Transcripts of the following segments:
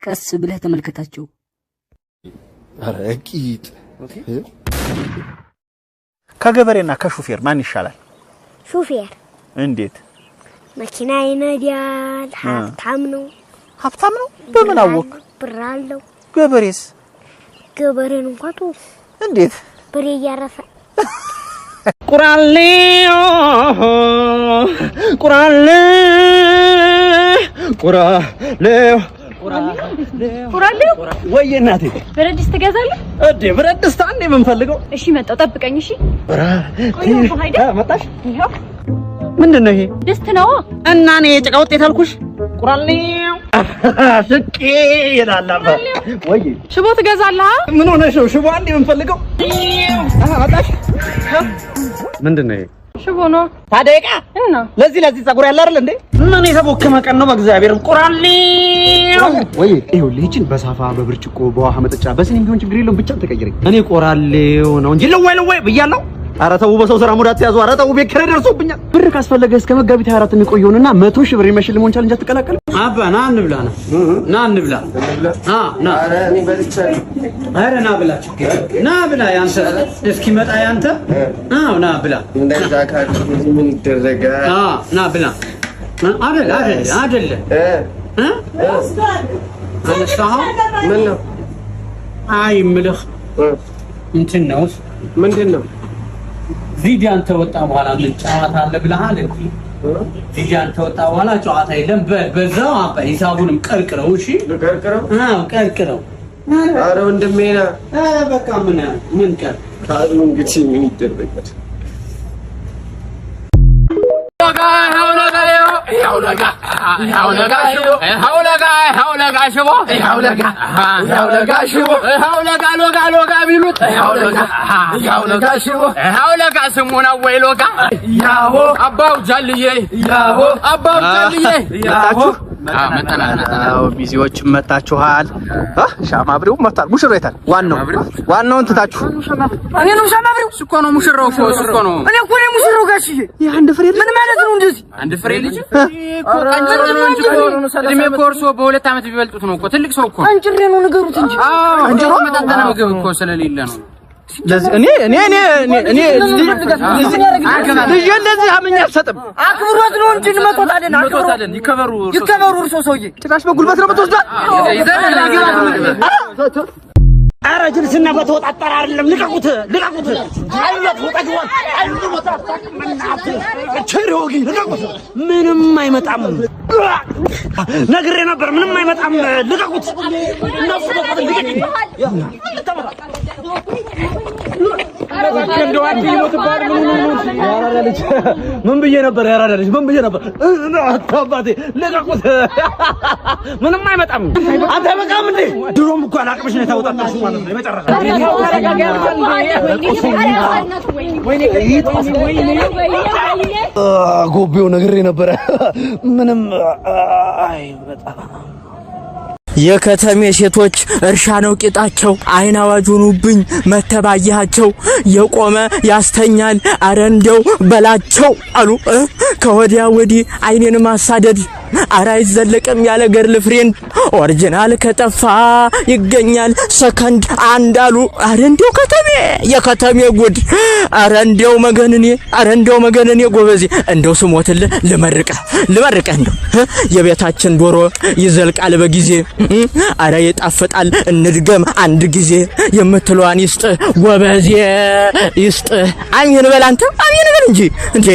ቀስ ብለህ ተመልከታቸው። አረቂት ከገበሬና ከሹፌር ማን ይሻላል? ሹፌር። እንዴት? መኪና ይነዳል፣ ሀብታም ነው። ሀብታም ነው? በምን አወቅ? ብር አለው። ገበሬስ? ገበሬን እንኳን ተው። እንዴት? ብሬ እያረፈ ቁራሌዮ ወይ እናቴ ብረት ድስት ትገዛለህ? ብረት ድስት አንዴ ምን ፈልገው? እሺ መጣው፣ ጠብቀኝ። እሺ መጣሽ? ምንድነው ይሄ? ድስት ነው እና እኔ የጭቃ ውጤት አልኩሽ። ቁራሌው ሽቄ ይላልባ። ወይ ሽቦ ትገዛለህ? ምን ሆነሽ ነው? ሽቦ አንዴ ምን ፈልገው? መጣሽ? ምንድነው ይሄ? ሽቦ ነው ታደቃ እና ለዚህ ጸጉር ያለ አይደል እንዴ? ምን የተቦከመ ቀን ነው በእግዚአብሔር። ቁራሌው ወይ ይኸውልህ፣ ይችን በሳፋ በብርጭቆ በውሃ መጠጫ በስኒም ቢሆን ችግር የለውም፣ ብቻ ተቀይረኝ። እኔ ቆራሌው ነው እንጂ ለወይ ብያለሁ። ኧረ ተው በሰው ስራ ሙዳት ያዙ። ኧረ ተው ቤት ኪራይ ደርሶብኛል። ብር ካስፈለገ እስከ መጋቢት 24 የሚቆየውና 100 ሺህ ብር ይመሽልም ሆንቻል እንጂ አትቀላቀል። አባ ና እንብላ ነው ና እንብላ። ና ኧረ እኔ በልቻለሁ። ኧረ ና ብላ ና ብላ። ያንተ እስኪመጣ ያንተ ና ብላ። እንደዛ ካልኩ ምን ይደረጋል? ና ብላ። አይደለ አንስተኸው ምን ነው? አይ እምልህ እንትን ነው። ምንድን ነው? ቪዲያን ተወጣ በኋላ ምን ጨዋታ አለ ብለሃል እንዴ? ቪዲያን ተወጣ በኋላ ጨዋታ የለም። በዛው አባ ሂሳቡንም ቀርቅረው። እሺ ቀርቅረው? ቀርቅረው። ኧረ ወንድሜ ና። ኧረ በቃ ምን ቀር ካሉ እንግዲህ ምን ይደረጋል? ቢዚዎች መጣችኋል። ሻማብሪው መጣል። ሙሽራው ይታል። ዋናውን ትታችሁ እኔ ነው ሻማብሪው። እኮ ነው ሙሽራው እኮ ነው። እኔ እኮ ነው ሙሽራው ጋሽዬ። ይሄ አንድ ፍሬ ምን ማለት ነው? እንደዚህ አንድ ፍሬ ልጅ እኮ አንጀሬ ነው እንጂ እድሜ ኮርሶ በሁለት ዓመት ቢበልጡት ነው እኮ ትልቅ ሰው እኮ አንጀሬ ነው ንገሩት እንጂ። አንጀሮ መጣጣና ምግብ እኮ ስለሌለ ነው። ለዚህ እኔ እንደዚህ አመኛ አልሰጥም። አክብሮት ነው እንጂ መቶታለን። ይከበሩ እርሶ ሰውዬ። ጭራሽ በጉልበት ነው የምትወስዳት? ኧረ ጅልስና በተወጣጠረ አይደለም። ልቀቁት። አይነት ወጣግዋን ልቀቁት። ምንም አይመጣም። ነግሬ ነበር። ምንም አይመጣም። ልቀቁት። ምን ብዬ ነበር? ያራዳልሽ ምን ብዬ ነበር? አባቴ ልቀቁት። ምንም አይመጣም። አንተ በቃም እንዴ? ድሮም እኮ አላቅምሽ ነው የታወጣጣሽ ማለት ነው። የመጨረሻ ጎቤው ነግሬ ነበር። ምንም አይመጣም። የከተሜ ሴቶች እርሻ ነው ቂጣቸው፣ አይን አዋጅ ሆኑብኝ መተባያቸው፣ የቆመ ያስተኛል አረ እንደው በላቸው አሉ። ከወዲያ ወዲህ አይኔን ማሳደድ አረ አይዘለቅም ያለ ገርል ፍሬንድ፣ ኦሪጂናል ከጠፋ ይገኛል ሰከንድ አንድ አሉ። አረ እንደው የከተሜ ጉድ፣ አረ እንደው መገነኔ ጎበዜ፣ እንደው ስሞትልህ ልመርቀህ እንደው የቤታችን ዶሮ ይዘልቃል በጊዜ፣ አረ ይጣፍጣል እንድገም አንድ ጊዜ፣ የምትለዋን ይስጥ ጎበዜ ይስጥ። አሚን በል አንተ አሚን በል እንጂ እንዴ!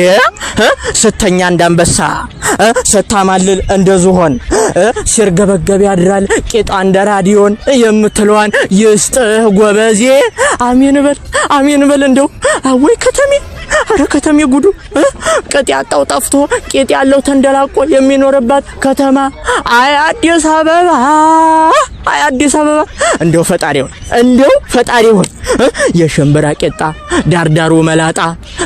ስተኛ እንዳንበሳ ስታማልል እንደ ዝሆን ሲርገበገብ ያድራል ቂጣ እንደ ራዲዮን፣ የምትለዋን ይስጥ ጎበዜ አሚን በል እንደው አወይ ከተሜ። አረ ከተሜ ጉዱ፣ ቅጥ ያጣው ጠፍቶ ቂጥ ያለው ተንደላቆ የሚኖርባት ከተማ አይ አዲስ አበባ። እንደው ፈጣሪ ሆይ የሽምብራ ቂጣ ዳርዳሩ መላጣ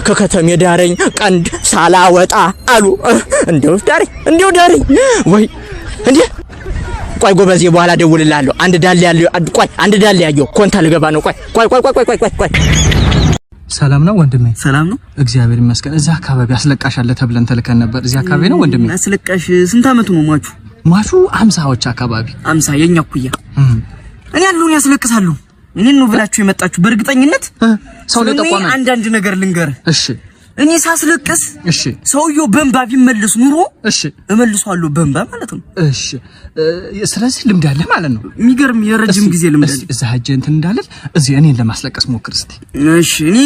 ከከተሜ ዳረኝ ቀንድ ሳላወጣ አሉ። እንደው ዳረኝ ወይ እንዴ! ቆይ ጎበዜ በኋላ ደውልልሃለሁ። አንድ ዳል ያየው ኮንታ ልገባ ነው። ቆይ ሰላም ነው ወንድሜ? ሰላም ነው እግዚአብሔር ይመስገን። እዚህ አካባቢ አስለቃሽ አለ ተብለን ተልከን ነበር። እዚህ አካባቢ ነው ወንድሜ? አስለቃሽ ስንት አመቱ ነው ሟቹ? ማሹ 50ዎች አካባቢ 50 የኛ ኩያ እኔ ያሉን ያስለቅሳሉ። እኔን ነው ብላችሁ የመጣችሁ በእርግጠኝነት ሰው ለጠቋመ አንድ ነገር ልንገር። እሺ እኔ ሳስለቅስ እሺ ሰውየው በእንባ ቢመለስ ኑሮ እሺ እመልሰዋለሁ በእንባ ማለት ነው። እሺ ስለዚህ ልምድ አለ ማለት ነው። የሚገርም የረጅም ጊዜ ልምድ አለ። እዛ ሀጀ እንትን እንዳለ እዚህ እኔን ለማስለቀስ ሞክር እስቲ። እሺ እኔ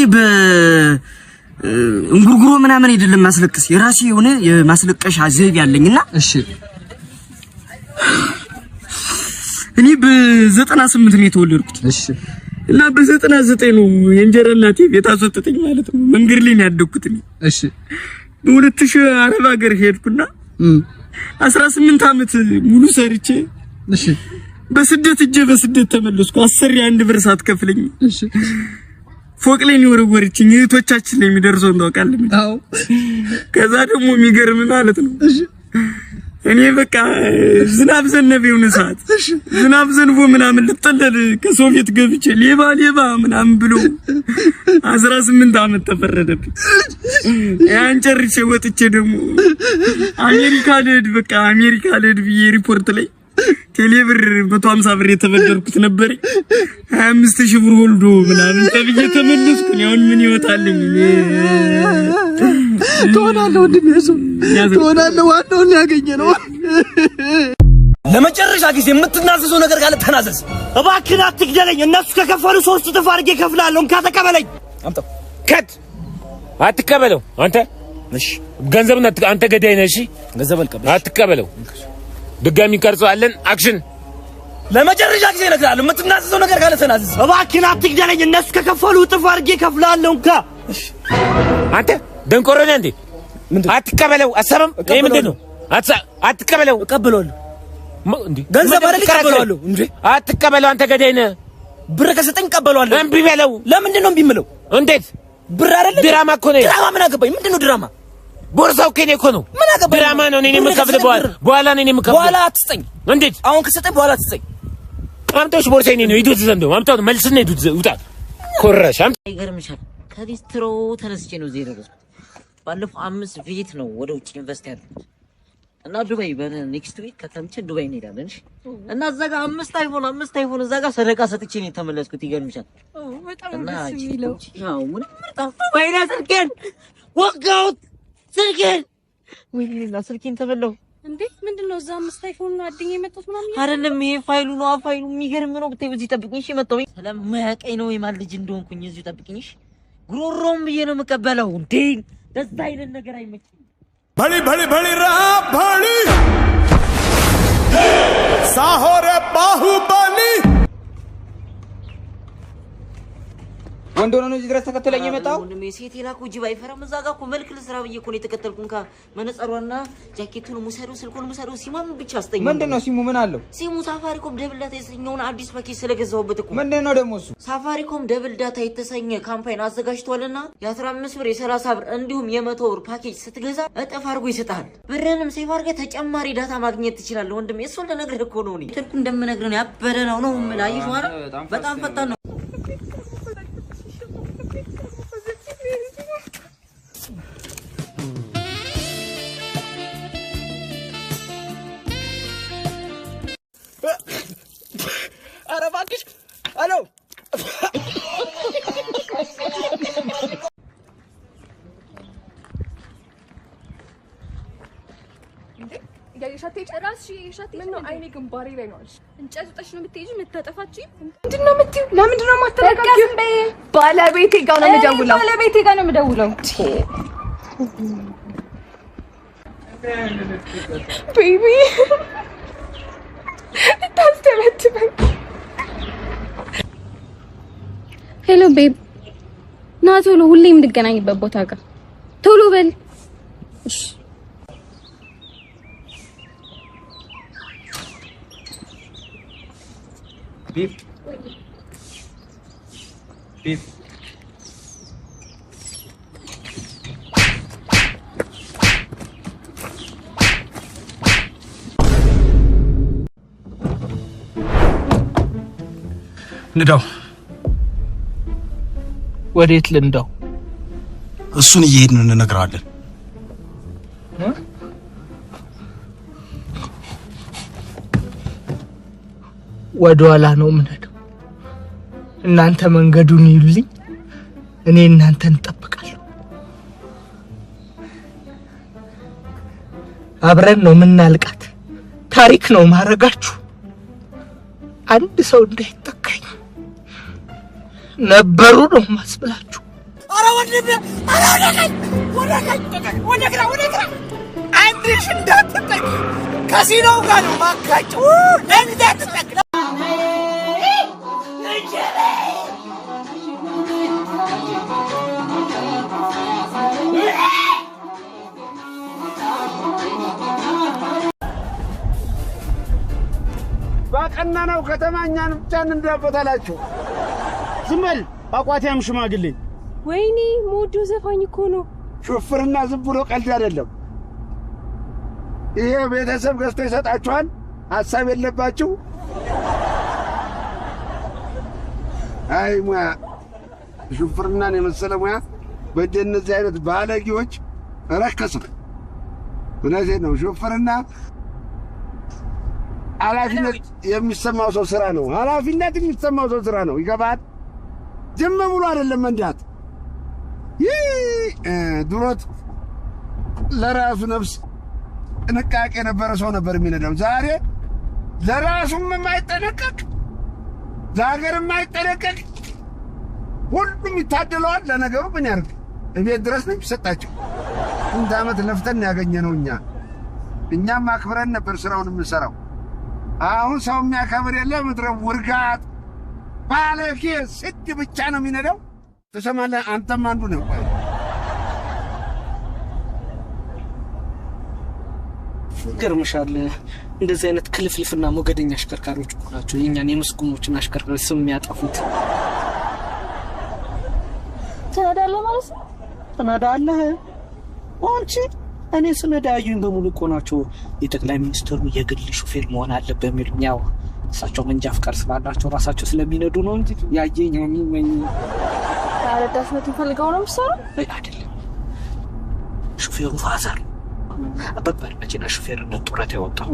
እንጉርጉሮ ምናምን አይደለም ማስለቀስ የራሴ የሆነ የማስለቀሻ ዘይቤ ያለኝና እሺ እኔ በ98 ነው የተወለድኩት። እሺ እና በ99 ነው የእንጀራ እናቴ ቤት አስወጥተኝ ማለት ነው። መንገድ ላይ ነው ያደግኩት። እሺ በ2000 አረብ ሀገር ሄድኩና 18 አመት ሙሉ ሰርቼ እሺ በስደት ተመለስኩ። 10 ብር ሳትከፍለኝ እሺ ፎቅ ላይ ነው ወረወረችኝ። እህቶቻችን ላይ የሚደርሰው እንደውቃለሁ። አዎ ከዛ ደግሞ የሚገርም ማለት ነው እሺ እኔ በቃ ዝናብ ዘነበ የሆነ ሰዓት ዝናብ ዘንቦ ምናምን ልጠለል ከሶቪየት ገብቼ ሌባ ምናምን ብሎ 18 አመት ተፈረደብኝ። ያን ጨርሼ ወጥቼ ደግሞ አሜሪካ ልሄድ ብዬ ሪፖርት ላይ ቴሌብር 150 ብር የተበደርኩት ነበር 25000 ብር ወልዶ ምናምን ተብዬ ተመለስኩ። ያው ምን ይወጣልኝ ተወናለሁ እንደሚያሱ ተወናለሁ ዋናውን ያገኘ ነው። ለመጨረሻ ጊዜ የምትናዘዘው ነገር ካለ ተናዘዝ። እባክህ አትግደለኝ። እነሱ ከከፈሉ 3 እጥፍ አድርጌ እከፍላለሁ። እንካ ተቀበለኝ። አምጣው ከት አትቀበለው አንተ። እሺ ገንዘብና አንተ ገዳይ ነህ። እሺ ገንዘብ አልቀበል አትቀበለው። ድጋሚ ቀርጸዋለን። አክሽን። ለመጨረሻ ጊዜ እነግርሃለሁ። የምትናዘዘው ነገር ካለ ተናዘዝ። እባክህ አትግደለኝ። እነሱ ከከፈሉ እጥፍ አድርጌ እከፍላለሁ። እንካ አንተ ደንቆሮ ነህ እንዴ? አትቀበለው። አሰበም ይሄ ምንድን ነው? አትቀበለው። እቀበለዋለሁ። ገንዘብ አይደል? እቀበለዋለሁ እንዴ? አትቀበለው። አንተ ገዳይ ነህ። ብር ከሰጠኝ እቀበለዋለሁ። እምቢ በለው። ለምንድን ነው እምቢ የምለው? እንዴት? ብር አይደል? ድራማ እኮ ነው። ድራማ ምን አገባኝ? ምንድን ነው ድራማ? ቦርሳው ከኔ እኮ ነው። ምን አገባኝ? ድራማ ነው። እኔ የምከፍል በኋላ ነው የምከፍል። በኋላ አትስጠኝ። እንዴት? አሁን ከሰጠኝ በኋላ አትስጠኝ። አምጣሽ ቦርሳዬ ነው። ይዱት ዘንዶ አምጣው። መልስና ይዱት ውጣ። ኮረሽ ይገርምሻል። ከዲስትሮ ተነስቼ ነው ዜሮ ባለፈው 5 ቪት ነው ወደ ውጭ ኢንቨስት ያደረኩት እና ዱባይ በኔክስት ዊክ ከተምቼ ዱባይ እንሄዳለን። እሺ እና እዛ ጋር 5 አይፎን እዛ ጋር ሰደቃ ሰጥቼ ነው የተመለስኩት። ይገርምሻል። በጣም ደስ የሚለው ያው ምን ወይኔ ስልኬን ወጋሁት። ወይኔ ስልኬን ተበላሁ እንዴ! ምንድነው? እዛ 5 አይፎን አድኝ የመጣሁት ምናምን አይደለም። ይሄ ፋይሉ ነው። ፋይሉ የሚገርም ነው። ብታይ እዚህ ጠብቂኝ። እሺ መጣሁ። ስለማያውቀኝ ነው የማን ልጅ እንደሆንኩኝ እዚህ ጠብቂኝ። እሺ ጉሮሮም ብዬ ነው የምቀበለው። እንዴ ደስ አይነት ነገር አይመችም። भली राम भली साहोरे बाहुबली ወንዶ ነው እዚህ ድረስ ተከተለኝ የመጣው ወንድሜ ሴት ይላኩ ጅብ አይፈራም። እዛ ጋር እኮ መልክ ልስራ ብዬ እኮ ነው የተከተልኩን። መነጸሯና ጃኬቱን ሙሰዱ ስልኩን ሙሰዱ ሲማም ብቻ አስጠኝ። ምንድነው ሲሙ? ምን አለው? ሲሙ ሳፋሪኮም ደብል ዳታ የተሰኘውን አዲስ ፓኬጅ ስለገዛሁበት እኮ። ምንድነው ደግሞ እሱ? ሳፋሪኮም ደብል ዳታ የተሰኘ ካምፓኒ አዘጋጅቷልና የ15 ብር የ30 ብር እንዲሁም የ100 ብር ፓኬጅ ስትገዛ እጥፍ አድርጎ ይሰጣል። ብርንም ሴፍ አድርገህ ተጨማሪ ዳታ ማግኘት ትችላለህ። ወንድሜ እሱን ልነግርህ እኮ ነው። እኔ ትልኩ እንደምነግርህ ነው። ያበደ ነው የምላይሽ ዋራ በጣም ፈጣን ነው። ኧረ እባክሽ አሎ ያየሻት ጨራሽ የሻት ምን ነው? አይኔ ግንባሬ ላይ ነው አልሽ። እንጨት ወጣሽ ነው የምትሄጂው? የምታጠፋቺ ምንድነው የምትይው? ለምንድነው የማትረጋጊው? ባለቤቴ ጋር ነው የምደውለው። ባለቤቴ ጋር ነው የምደውለው። ቤቢ ታስተበትበኝ። ሄሎ ቤብ፣ ና ቶሎ፣ ሁሌ የምንገናኝበት ቦታ ጋር ቶሎ በል እሺ። ቤብ ንዳው። ወዴት ልንዳው? እሱን እየሄድን እንነግራለን። ወደኋላ ነው የምንሄደው። እናንተ መንገዱን ይሉልኝ፣ እኔ እናንተን እጠብቃለሁ። አብረን ነው የምናልቃት። ታሪክ ነው ማረጋችሁ። አንድ ሰው እንዳይተካኝ ነበሩ ነው ማስብላችሁ። አረ ወንድም አረ ወደ ግራ አንድሽ እንዳትጠቂ ከሲኖው ጋር ነው ማጋጭ እንዳትጠቂ ባቀና ነው ከተማኛን ብቻን እንዳፈታላችሁ ዝም በል አቋቲያም ሽማግሌ። ወይኔ ሞዶ ዘፋኝ እኮ ነው። ሹፍርና ዝም ብሎ ቀልድ አይደለም። ይሄ ቤተሰብ ገዝቶ ይሰጣችኋል። ሐሳብ የለባችሁ። አይ ሙያ ሹፍርናን የመሰለ ሙያ በእንደነዚህ አይነት ባለጌዎች ረከሰ። እውነቴን ነው። ሹፍርና ኃላፊነት የሚሰማው ሰው ስራ ነው። ኃላፊነት የሚሰማው ሰው ስራ ነው። ይገባል? ዝም ብሎ አይደለም መንዳት። ድሮት ለራሱ ነፍስ ጥንቃቄ የነበረ ሰው ነበር የሚነዳው። ዛሬ ለራሱም የማይጠነቀቅ ለሀገርም የማይጠነቀቅ ሁሉም ይታደለዋል። ለነገሩ ምን ያርግ? እቤት ድረስ ነው የሚሰጣቸው። ስንት ዓመት ለፍተን ያገኘነው እኛም አክብረን ነበር ስራውን የምንሰራው። አሁን ሰው የሚያከብር የለ። ምድረ ውርጋት ባለጌ ስድ ብቻ ነው የሚነዳው። ተሰማለህ? አንተም አንዱ ነው። ገርምሻል። እንደዚህ አይነት ክልፍልፍና ሞገደኛ አሽከርካሪዎች እኮ ናቸው የኛን የመስኩኖችን አሽከርካሪዎች ስም የሚያጠፉት። ትነዳለህ ማለት ነው? ትነዳለህ አንቺ? እኔ ስነዳዩኝ በሙሉ እኮ ናቸው የጠቅላይ ሚኒስትሩ የግል ሹፌር መሆን አለበት የሚሉኝ። ያው እሳቸው መንጃ ፍቃድ ስላላቸው ራሳቸው ስለሚነዱ ነው እንጂ ያየኝ የሚመኝ ረዳትነት ፈልገው ነው የምትሰራው? አይደለም። ሹፌሩ ፋዘር አበባል መኪና ሹፌርነት ጡረታ ያወጣው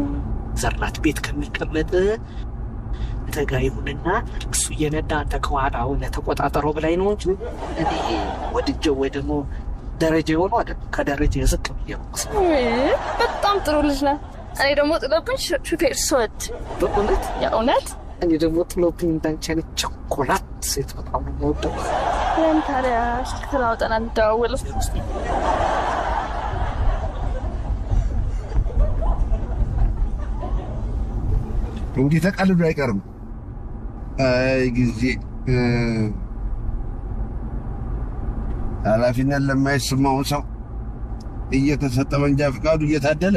ዘርናት ቤት ከሚቀመጥ ተጋ ይሁንና እሱ እየነዳ አንተ ከኋላ ሆነ ተቆጣጠረው ብላይ ነው እንጂ እኔ ወድጀው ወይ ደግሞ ደረጃ የሆነው አይደል? ከደረጃ ዝቅ ብዬ በጣም ጥሩ ልጅ ነህ። እኔ ደግሞ ጥሎብኝ ሹፌር ስወድ በእውነት የእውነት እኔ ደግሞ ጥሎብኝ እንዳንቺ አይነት ቸኮላት ሴት በጣም ነው የምወደው። ለምን ታዲያ ስልክህን አውጠን አንደዋወልም? እንዲህ ተቀልዶ አይቀርም። አይ ጊዜ ኃላፊነት ለማይሰማው ሰው እየተሰጠ መንጃ ፍቃዱ እየታደለ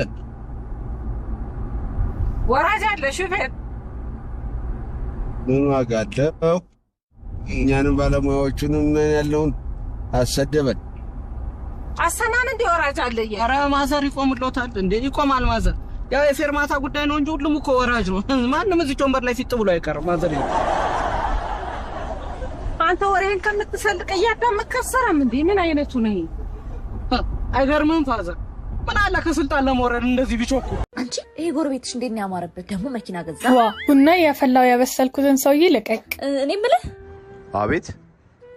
ወራጅ አለ ሹፌር ምን ዋጋ አለው? እኛንም ባለሙያዎቹንም ያለውን አሰደበን። አሰናን እንደ ወራጅ አለ። ኧረ ማዘር ይቆምልዎታል እንዴ? ይቆማል ማዘር። ያው የፌርማታ ጉዳይ ነው እንጂ ሁሉም እኮ ወራጅ ነው። ማንም እዚህ ወንበር ላይ ፊት ብሎ አይቀርም ማዘር። አንተ ወሬን ከምትሰልቅ እያዳመጥክ አትሰራም እንዴ? ምን አይነቱ ነው? አይገርምም ፋዘር? ምን አለ ከስልጣን ለመውረድ እንደዚህ ቢቾኩ። አንቺ ይሄ ጎረቤትሽ እንዴት ነው ያማረበት? ደግሞ መኪና ገዛ። ዋ ቡና ያፈላው ያበሰልኩትን ሰውዬ ልቀቅ። እኔ የምልህ አቤት።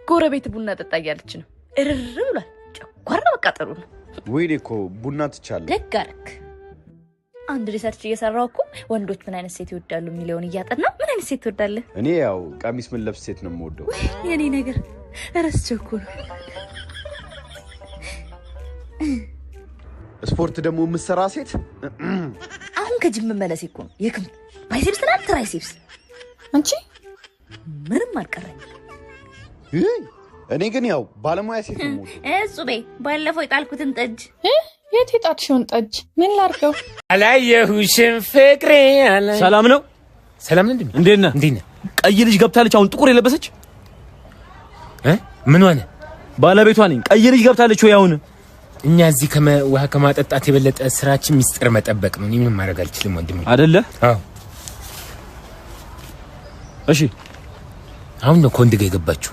ጎረቤት ቡና ጠጣ እያለች ነው። እርር ብሏል። ጨጓራ መቃጠሉ ነው። ወይኔ እኮ ቡና ትቻለህ። ደግ አደረክ። አንድ ሪሰርች እየሰራው እኮ ወንዶች ምን አይነት ሴት ይወዳሉ የሚለውን እያጠና ምን አይነት ሴት ትወዳለህ? እኔ ያው ቀሚስ ምን ለብስ ሴት ነው የምወደው። የኔ ነገር ረስቼው እኮ ነው። ስፖርት ደግሞ የምትሰራ ሴት አሁን ከጅም መመለስ እኮ ነው። የክም ባይሴፕስ እና ትራይሴፕስ። አንቺ ምንም አልቀረኝ። እኔ ግን ያው ባለሙያ ሴት ነው የምወደው። እጹቤ ባለፈው የጣልኩትን ጠጅ የት የጣልሽውን ጠጅ ምን ላድርገው? አላየሁሽም ፍቅሬ አላ ሰላም ነው? ሰላም እንዴ? እንዴት ነህ? እንዴት ነህ? ቀይ ልጅ ገብታለች አሁን ጥቁር የለበሰች ምን ሆነ? ባለቤቷ ነኝ። ቀይ ልጅ ገብታለች ወይ አሁን? እኛ እዚህ ውሃ ከማጠጣት የበለጠ ስራችን ሚስጥር መጠበቅ ነው። እኔ ምንም ማድረግ አልችልም ወንድሜ። አይደለ? አዎ። እሺ አሁን ነው ከወንድ ጋር የገባችው።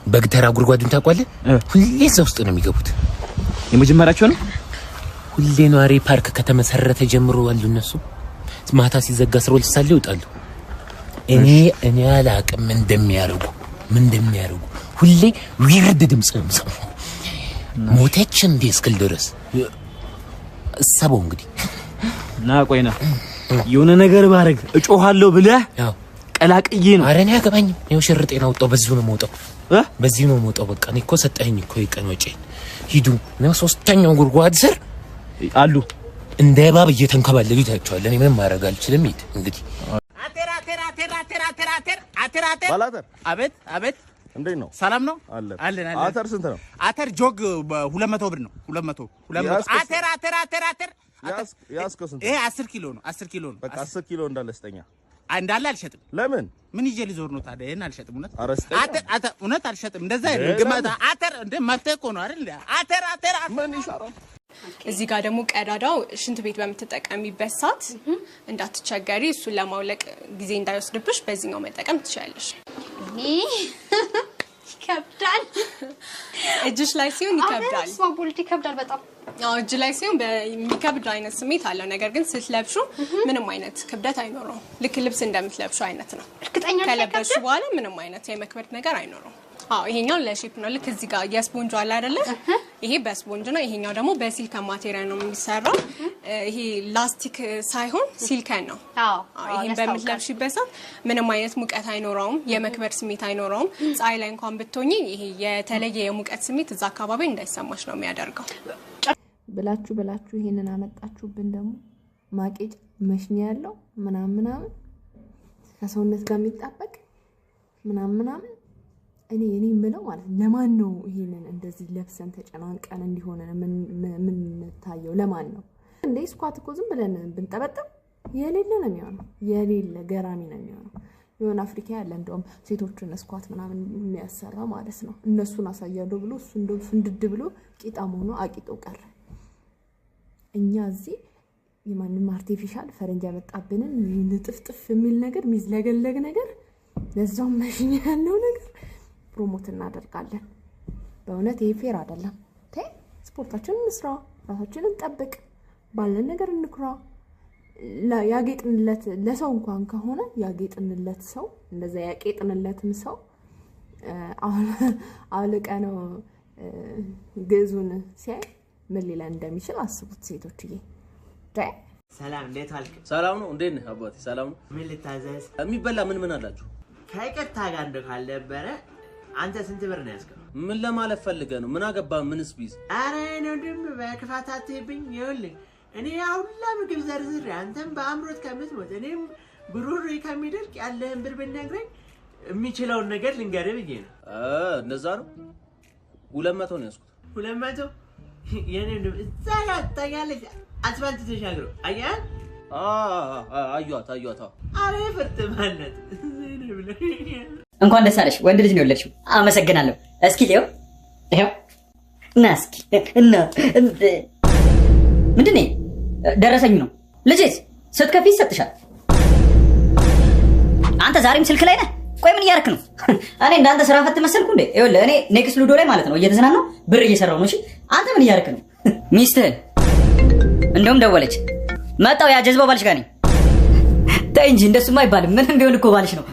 በግተራ ጉድጓዱን ታውቃለህ? ሁሌ እዛ ውስጥ ነው የሚገቡት። የመጀመሪያቸው ነው። ሁሌ ነዋሪ ፓርክ ከተመሰረተ ጀምሮ አሉ እነሱ። ማታ ሲዘጋ 12 ሰዓት ይወጣሉ። እኔ አላቅም እንደሚያርጉ ሁሌ ዊርድ ድምጽ ነው ሞተች እንዴ እስክል ድረስ እሰበው እንግዲህ ና ቆይና የሆነ ነገር ባረግ እጮሃለሁ ብለህ ያው ቀላቅዬ ነው አረኔ አገባኝ ነው ሽርጤና ወጣው በዚህ ነው ሞጣው በቃ እኔ እኮ ሰጠኸኝ እኮ ይቀን ወጪ ሂዱ ነው ሶስተኛው ጉርጓድ ስር አሉ እንደ እባብ እየተንከባለሉ ይታያቸዋል እኔ ምንም ማድረግ አልችልም ሂድ እንግዲህ አተር ባላተር አቤት እንዴት ነው ሰላም ነው አለን አተር ስንት ነው አተር ጆግ 200 ብር ነው 200 አተር ያስከው ስንት ይሄ 10 ኪሎ ነው በቃ 10 ኪሎ እንዳለ ስጠኛ እንዳለ አልሸጥም ለምን ምን ይዤ ልዞር ነው ታዲያ ይሄን አልሸጥም አተር እውነት አልሸጥም እንደዛ አይደል ግማታ አተር እንደ መፍተህ እኮ ነው አይደል አተር ምን ይሰራል እዚህ ጋር ደግሞ ቀዳዳው ሽንት ቤት በምትጠቀሚበት ሰዓት እንዳትቸገሪ እሱን ለማውለቅ ጊዜ እንዳይወስድብሽ በዚህኛው መጠቀም ትችላለሽ ይከብዳል እጅሽ ላይ ሲሆን ይከብዳል ስማቦልት ይከብዳል በጣም እጅ ላይ ሲሆን በሚከብድ አይነት ስሜት አለው ነገር ግን ስትለብሹ ምንም አይነት ክብደት አይኖረው ልክ ልብስ እንደምትለብሹ አይነት ነው እርግጠኛ ነኝ ከለበሽ በኋላ ምንም አይነት የመክበድ ነገር አይኖረው ይሄኛው ለሼፕ ነው ልክ እዚህ ጋር የስፖንጅ አለ አይደለ ይሄ በስፖንጅ ነው ይሄኛው ደግሞ በሲሊከን ማቴሪያል ነው የሚሰራው ይሄ ላስቲክ ሳይሆን ሲሊከን ነው ይሄን በምትለብሺበት ሰዓት ምንም አይነት ሙቀት አይኖረውም የመክበድ ስሜት አይኖረውም ፀሐይ ላይ እንኳን ብትሆኚ ይሄ የተለየ የሙቀት ስሜት እዛ አካባቢ እንዳይሰማሽ ነው የሚያደርገው ብላችሁ ይሄንን አመጣችሁብን ደግሞ ማቄጭ መሽኛ ያለው ምናምን ከሰውነት ጋር የሚጣበቅ ምናምን እኔ ምለው ማለት ለማን ነው ይሄንን እንደዚህ ለብሰን ተጨናንቀን እንዲሆነ ምን ታየው ለማን ነው እንዴ ስኳት እኮ ዝም ብለን ብንጠበጥም የሌለ ነው የሚሆነው የሌለ ገራሚ ነው የሚሆነው የሆነ አፍሪካ ያለ እንደውም ሴቶችን ስኳት ምናምን የሚያሰራ ማለት ነው እነሱን አሳያለሁ ብሎ እሱ እንደው ፍንድድ ብሎ ቂጣም ሆኖ አቂጦ ቀረ እኛ እዚህ የማንም አርቲፊሻል ፈረንጅ ያመጣብንን ንጥፍጥፍ የሚል ነገር ሚዝለገለግ ነገር ለዛው መሽኛ ያለው ነገር ፕሮሞት እናደርጋለን በእውነት ይሄ ፌር አይደለም ስፖርታችንን እንስራ ራሳችንን እንጠብቅ ባለን ነገር እንኩራ ያጌጥንለት ለሰው እንኳን ከሆነ ያጌጥንለት ሰው እንደዛ ያቄጥንለትም ሰው አለቀ ነው ግዙን ሲያይ ምን ሊለን እንደሚችል አስቡት ሴቶችዬ ሰላም እንዴት አልክ ሰላም ነው እንዴት ነህ አባቴ ሰላም ነው ምን ልታዘዝ የሚበላ ምን አላችሁ ከይቅርታ ጋር እንደካልነበረ አንተ ስንት ብር ነው ያስከው ምን ለማለት ፈልገ ነው ምን አገባ ምንስ ቢዝ አረ ነው ደም በክፋት አትይብኝ ይኸውልህ እኔ አሁላ ምግብ ዘርዝሬ አንተም በአምሮት ከምትሞት እኔም ብሩር ከሚደርቅ ያለህን ብር ብነግረኝ የሚችለውን ነገር ልንገርህ ብዬ ነው እንደዛ ነው 200 ነው ያስኩት 200 የኔ ነው እዛ ጋር ታያለህ አስፋልት ተሻግሮ አያህ አዩአታ አረ ፍርጥ ማለት እንኳን ደስ አለሽ ወንድ ልጅ ነው የወለድሽው አመሰግናለሁ እስኪ ይሄው ናስኪ እና ምንድነው ደረሰኝ ነው ልጅስ ስትከፊ ይሰጥሻል አንተ ዛሬም ስልክ ላይ ነህ ቆይ ምን ያርክ ነው እኔ እንዳንተ ስራ ፈት መሰልኩ እንዴ ይኸውልህ እኔ ኔክስት ሉዶ ላይ ማለት ነው እየተዝናናው ብር እየሰራው ነው እሺ አንተ ምን ያርክ ነው ሚስትህ እንደውም ደወለች መጣው ያ ጀዝባው ባልሽ ጋር ነኝ ተይ እንጂ እንደሱማ አይባልም ምንም ቢሆን እኮ ባልሽ ነው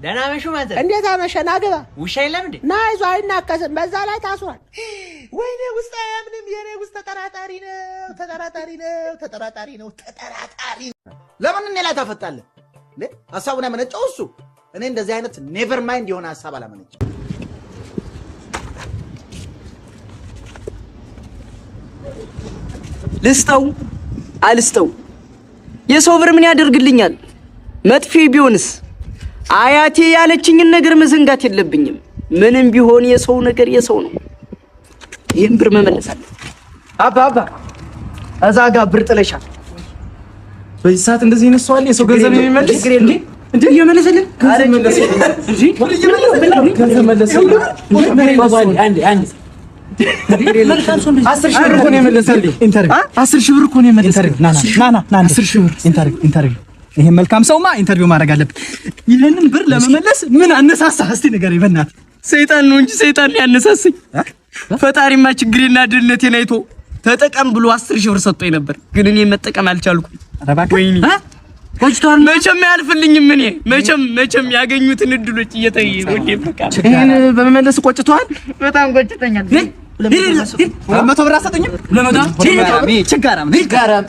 ደህና መሹ ማለት እንዴት አመሸና ገባ ውሻ የለም እንዴ ና ይዞ አይናከስም በዛ ላይ ታስሯል ወይኔ ውስጥ አያምንም የኔ ውስጥ ተጠራጣሪ ነው ለምን እኔ ላይ ታፈጣለህ እንዴ ሐሳቡን ያመነጨው እሱ እኔ እንደዚህ አይነት ኔቨር ማይንድ የሆነ ሐሳብ አላመነጭ ልስጠው አልስጠው የሰው ብር ምን ያደርግልኛል መጥፊ ቢሆንስ አያቴ ያለችኝን ነገር መዘንጋት የለብኝም ምንም ቢሆን የሰው ነገር የሰው ነው ይሄን ብር መመለሳል አባ እዛ ጋር ብር ጥለሻል በዚህ ሰዓት እንደዚህ ይነሳዋል የሰው ገንዘብ የሚመልስ እንዴ እየመለሰልን ገንዘብ መለሰ እንጂ ገንዘብ መለሰ አንዴ 10 ሺህ ብር እኮ ነው የመለሰልኝ ኢንተርቪው 10 ሺህ ብር እኮ ነው የመለሰልኝ ና 10 ሺህ ብር ኢንተርቪው ይሄ መልካም ሰውማ ኢንተርቪው ማድረግ አለበት ይሄንን ብር ለመመለስ ምን አነሳሳ እስቲ ነገር ይበናት ሰይጣን ነው እንጂ ሰይጣን ሊያነሳስኝ ፈጣሪማ ችግሬና ድልነቴን አይቶ ተጠቀም ብሎ 10 ሺህ ብር ሰጥቶኝ ነበር ግን እኔ መጠቀም አልቻልኩም ወይኔ ቆጭቷል። መቼም አያልፍልኝም። እኔ መቼም ያገኙትን እድሎች እየተይ ወዴ በቃ ይሄን በመመለስ ቆጭቷል። በጣም ቆጭተኛል። 200 ብር አሰጠኝም። 200 ችጋራም